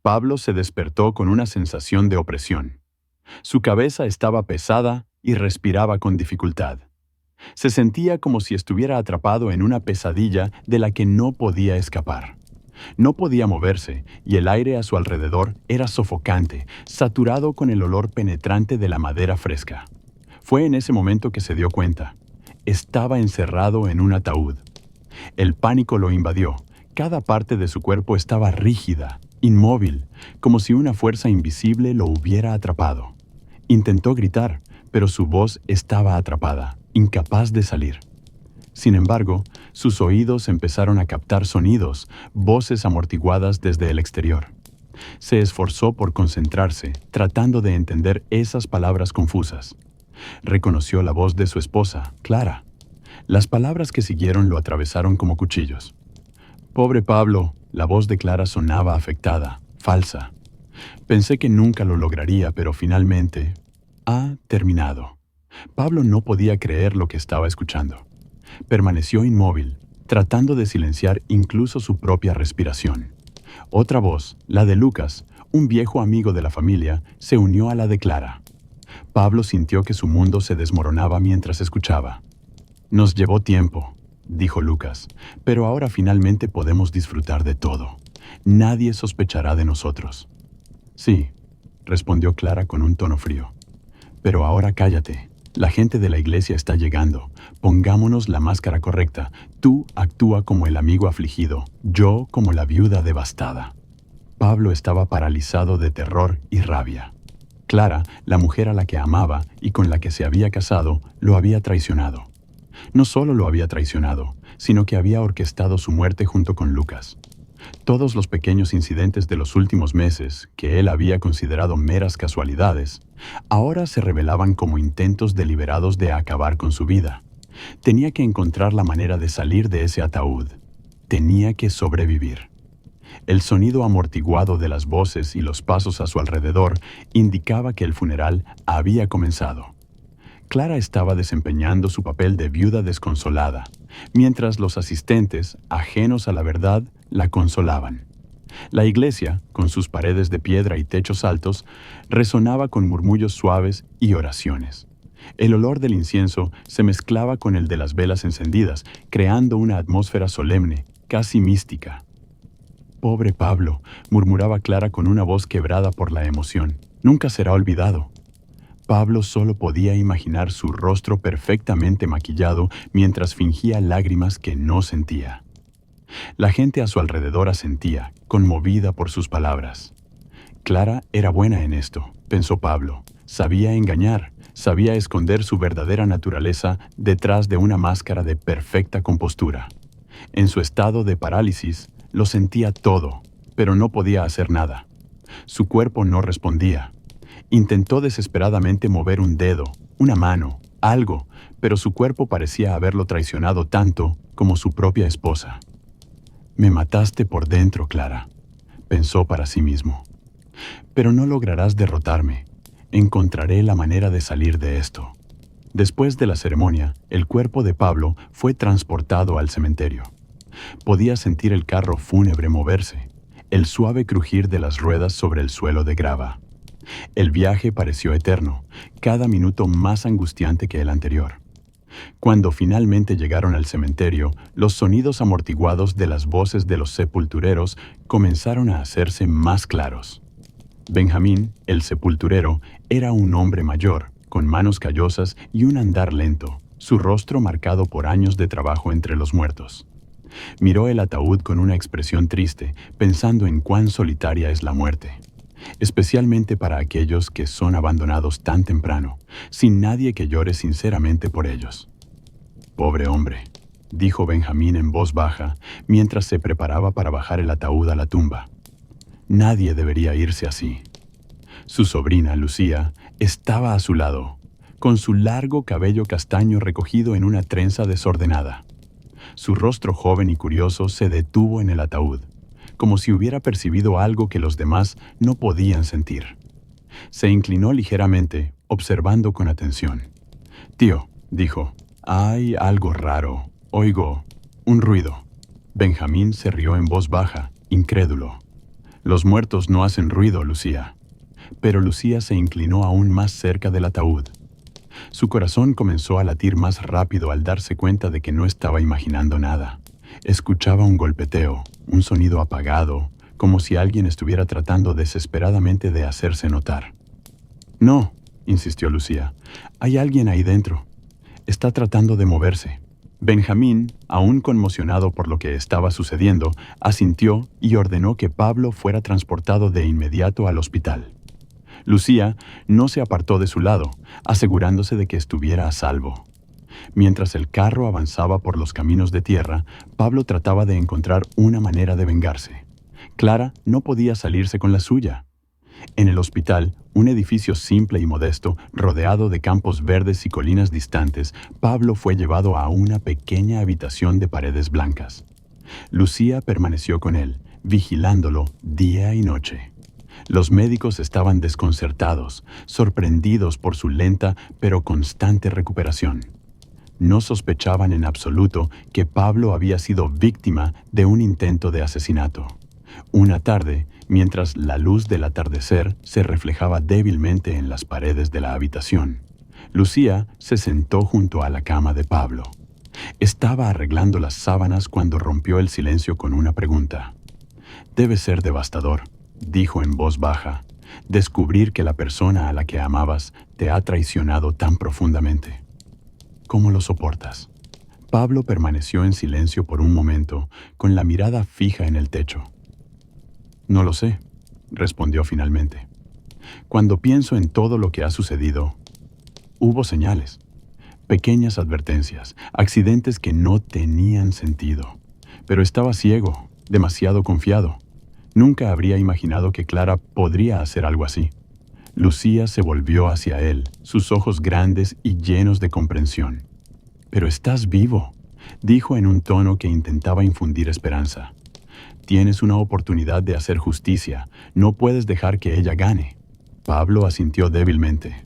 Pablo se despertó con una sensación de opresión. Su cabeza estaba pesada y respiraba con dificultad. Se sentía como si estuviera atrapado en una pesadilla de la que no podía escapar. No podía moverse y el aire a su alrededor era sofocante, saturado con el olor penetrante de la madera fresca. Fue en ese momento que se dio cuenta. Estaba encerrado en un ataúd. El pánico lo invadió. Cada parte de su cuerpo estaba rígida, inmóvil, como si una fuerza invisible lo hubiera atrapado. Intentó gritar, pero su voz estaba atrapada, incapaz de salir. Sin embargo, sus oídos empezaron a captar sonidos, voces amortiguadas desde el exterior. Se esforzó por concentrarse, tratando de entender esas palabras confusas. Reconoció la voz de su esposa, Clara. Las palabras que siguieron lo atravesaron como cuchillos. «Pobre Pablo», la voz de Clara sonaba afectada, falsa. «Pensé que nunca lo lograría, pero finalmente ha terminado». Pablo no podía creer lo que estaba escuchando. Permaneció inmóvil, tratando de silenciar incluso su propia respiración. Otra voz, la de Lucas, un viejo amigo de la familia, se unió a la de Clara. Pablo sintió que su mundo se desmoronaba mientras escuchaba. «Nos llevó tiempo», dijo Lucas, «pero ahora finalmente podemos disfrutar de todo. Nadie sospechará de nosotros». «Sí», respondió Clara con un tono frío. «Pero ahora cállate. La gente de la iglesia está llegando. Pongámonos la máscara correcta. Tú actúa como el amigo afligido, yo como la viuda devastada». Pablo estaba paralizado de terror y rabia. Clara, la mujer a la que amaba y con la que se había casado, lo había traicionado. No solo lo había traicionado, sino que había orquestado su muerte junto con Lucas. Todos los pequeños incidentes de los últimos meses, que él había considerado meras casualidades, ahora se revelaban como intentos deliberados de acabar con su vida. Tenía que encontrar la manera de salir de ese ataúd. Tenía que sobrevivir. El sonido amortiguado de las voces y los pasos a su alrededor indicaba que el funeral había comenzado. Clara estaba desempeñando su papel de viuda desconsolada, mientras los asistentes, ajenos a la verdad, la consolaban. La iglesia, con sus paredes de piedra y techos altos, resonaba con murmullos suaves y oraciones. El olor del incienso se mezclaba con el de las velas encendidas, creando una atmósfera solemne, casi mística. «Pobre Pablo», murmuraba Clara con una voz quebrada por la emoción. «Nunca será olvidado». Pablo solo podía imaginar su rostro perfectamente maquillado mientras fingía lágrimas que no sentía. La gente a su alrededor asentía, conmovida por sus palabras. Clara era buena en esto, pensó Pablo. Sabía engañar, sabía esconder su verdadera naturaleza detrás de una máscara de perfecta compostura. En su estado de parálisis, lo sentía todo, pero no podía hacer nada. Su cuerpo no respondía. Intentó desesperadamente mover un dedo, una mano, algo, pero su cuerpo parecía haberlo traicionado tanto como su propia esposa. «Me mataste por dentro, Clara», pensó para sí mismo. «Pero no lograrás derrotarme. Encontraré la manera de salir de esto». Después de la ceremonia, el cuerpo de Pablo fue transportado al cementerio. Podía sentir el carro fúnebre moverse, el suave crujir de las ruedas sobre el suelo de grava. El viaje pareció eterno, cada minuto más angustiante que el anterior. Cuando finalmente llegaron al cementerio, los sonidos amortiguados de las voces de los sepultureros comenzaron a hacerse más claros. Benjamín, el sepulturero, era un hombre mayor, con manos callosas y un andar lento, su rostro marcado por años de trabajo entre los muertos. Miró el ataúd con una expresión triste, pensando en cuán solitaria es la muerte. Especialmente para aquellos que son abandonados tan temprano, sin nadie que llore sinceramente por ellos. «Pobre hombre», dijo Benjamín en voz baja, mientras se preparaba para bajar el ataúd a la tumba. «Nadie debería irse así». Su sobrina, Lucía, estaba a su lado, con su largo cabello castaño recogido en una trenza desordenada. Su rostro joven y curioso se detuvo en el ataúd, como si hubiera percibido algo que los demás no podían sentir. Se inclinó ligeramente, observando con atención. «Tío», dijo, «hay algo raro. Oigo un ruido». Benjamín se rió en voz baja, incrédulo. Los muertos no hacen ruido, Lucía. Pero Lucía se inclinó aún más cerca del ataúd. Su corazón comenzó a latir más rápido al darse cuenta de que no estaba imaginando nada. Escuchaba un golpeteo, un sonido apagado, como si alguien estuviera tratando desesperadamente de hacerse notar. «No», insistió Lucía, «hay alguien ahí dentro. Está tratando de moverse». Benjamín, aún conmocionado por lo que estaba sucediendo, asintió y ordenó que Pablo fuera transportado de inmediato al hospital. Lucía no se apartó de su lado, asegurándose de que estuviera a salvo. Mientras el carro avanzaba por los caminos de tierra, Pablo trataba de encontrar una manera de vengarse. Clara no podía salirse con la suya. En el hospital, un edificio simple y modesto, rodeado de campos verdes y colinas distantes, Pablo fue llevado a una pequeña habitación de paredes blancas. Lucía permaneció con él, vigilándolo día y noche. Los médicos estaban desconcertados, sorprendidos por su lenta pero constante recuperación. No sospechaban en absoluto que Pablo había sido víctima de un intento de asesinato. Una tarde, mientras la luz del atardecer se reflejaba débilmente en las paredes de la habitación, Lucía se sentó junto a la cama de Pablo. Estaba arreglando las sábanas cuando rompió el silencio con una pregunta. «Debe ser devastador», dijo en voz baja, «descubrir que la persona a la que amabas te ha traicionado tan profundamente. ¿Cómo lo soportas?». Pablo permaneció en silencio por un momento, con la mirada fija en el techo. «No lo sé», respondió finalmente. «Cuando pienso en todo lo que ha sucedido, hubo señales, pequeñas advertencias, accidentes que no tenían sentido. Pero estaba ciego, demasiado confiado. Nunca habría imaginado que Clara podría hacer algo así». Lucía se volvió hacia él, sus ojos grandes y llenos de comprensión. «Pero estás vivo», dijo en un tono que intentaba infundir esperanza. «Tienes una oportunidad de hacer justicia. No puedes dejar que ella gane». Pablo asintió débilmente.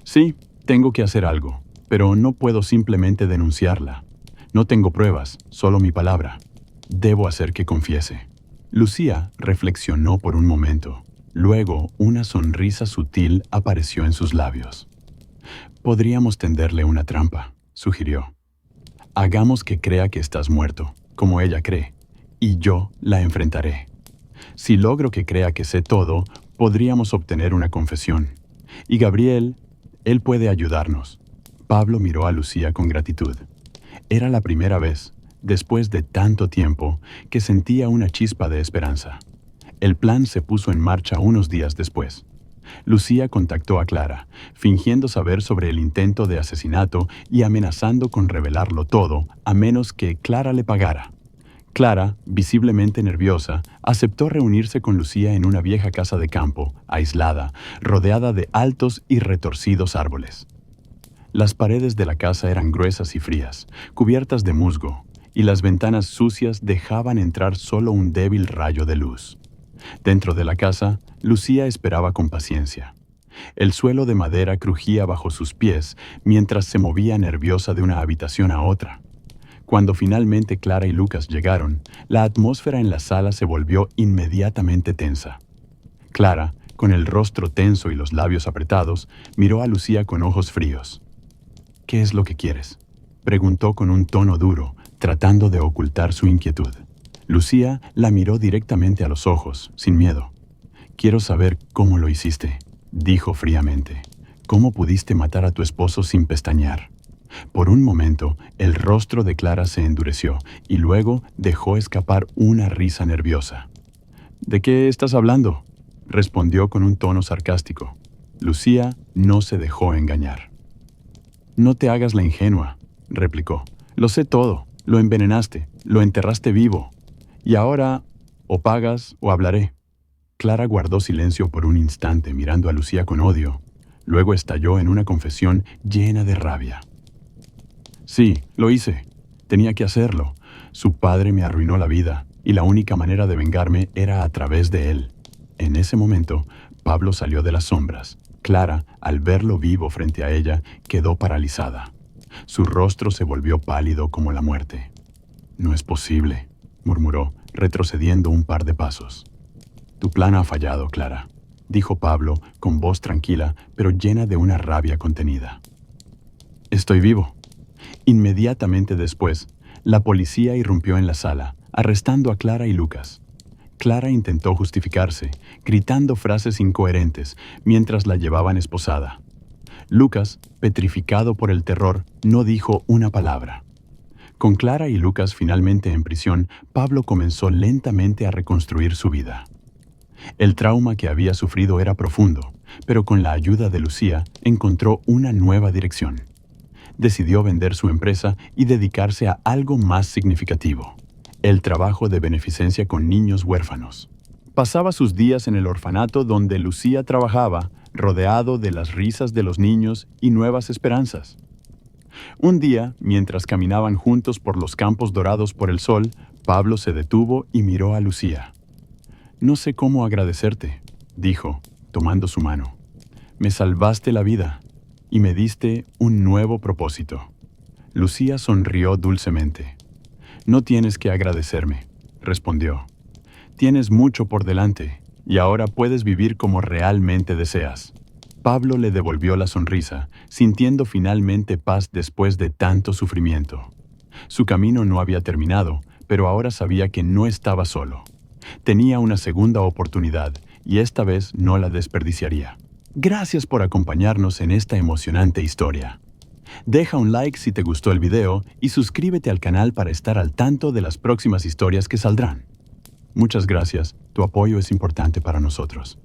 «Sí, tengo que hacer algo, pero no puedo simplemente denunciarla. No tengo pruebas, solo mi palabra. Debo hacer que confiese». Lucía reflexionó por un momento. Luego, una sonrisa sutil apareció en sus labios. «Podríamos tenderle una trampa», sugirió. «Hagamos que crea que estás muerto, como ella cree, y yo la enfrentaré. Si logro que crea que sé todo, podríamos obtener una confesión. Y Gabriel, él puede ayudarnos». Pablo miró a Lucía con gratitud. Era la primera vez, después de tanto tiempo, que sentía una chispa de esperanza. El plan se puso en marcha unos días después. Lucía contactó a Clara, fingiendo saber sobre el intento de asesinato y amenazando con revelarlo todo, a menos que Clara le pagara. Clara, visiblemente nerviosa, aceptó reunirse con Lucía en una vieja casa de campo, aislada, rodeada de altos y retorcidos árboles. Las paredes de la casa eran gruesas y frías, cubiertas de musgo, y las ventanas sucias dejaban entrar solo un débil rayo de luz. Dentro de la casa, Lucía esperaba con paciencia. El suelo de madera crujía bajo sus pies mientras se movía nerviosa de una habitación a otra. Cuando finalmente Clara y Lucas llegaron, la atmósfera en la sala se volvió inmediatamente tensa. Clara, con el rostro tenso y los labios apretados, miró a Lucía con ojos fríos. «¿Qué es lo que quieres?», preguntó con un tono duro, tratando de ocultar su inquietud. Lucía la miró directamente a los ojos, sin miedo. «Quiero saber cómo lo hiciste», dijo fríamente. «¿Cómo pudiste matar a tu esposo sin pestañear?». Por un momento, el rostro de Clara se endureció y luego dejó escapar una risa nerviosa. «¿De qué estás hablando?», respondió con un tono sarcástico. Lucía no se dejó engañar. «No te hagas la ingenua», replicó. «Lo sé todo. Lo envenenaste, lo enterraste vivo. Y ahora, o pagas o hablaré». Clara guardó silencio por un instante mirando a Lucía con odio. Luego estalló en una confesión llena de rabia. «Sí, lo hice. Tenía que hacerlo. Su padre me arruinó la vida, y la única manera de vengarme era a través de él». En ese momento, Pablo salió de las sombras. Clara, al verlo vivo frente a ella, quedó paralizada. Su rostro se volvió pálido como la muerte. «No es posible», murmuró, retrocediendo un par de pasos. Tu plan ha fallado, Clara, dijo Pablo con voz tranquila, pero llena de una rabia contenida. Estoy vivo. Inmediatamente después, la policía irrumpió en la sala, arrestando a Clara y Lucas. Clara intentó justificarse, gritando frases incoherentes mientras la llevaban esposada. Lucas, petrificado por el terror, no dijo una palabra. Con Clara y Lucas finalmente en prisión, Pablo comenzó lentamente a reconstruir su vida. El trauma que había sufrido era profundo, pero con la ayuda de Lucía encontró una nueva dirección. Decidió vender su empresa y dedicarse a algo más significativo: el trabajo de beneficencia con niños huérfanos. Pasaba sus días en el orfanato donde Lucía trabajaba, rodeado de las risas de los niños y nuevas esperanzas. Un día, mientras caminaban juntos por los campos dorados por el sol, Pablo se detuvo y miró a Lucía. «No sé cómo agradecerte», dijo, tomando su mano. «Me salvaste la vida y me diste un nuevo propósito». Lucía sonrió dulcemente. «No tienes que agradecerme», respondió. «Tienes mucho por delante y ahora puedes vivir como realmente deseas». Pablo le devolvió la sonrisa, sintiendo finalmente paz después de tanto sufrimiento. Su camino no había terminado, pero ahora sabía que no estaba solo. Tenía una segunda oportunidad y esta vez no la desperdiciaría. Gracias por acompañarnos en esta emocionante historia. Deja un like si te gustó el video y suscríbete al canal para estar al tanto de las próximas historias que saldrán. Muchas gracias, tu apoyo es importante para nosotros.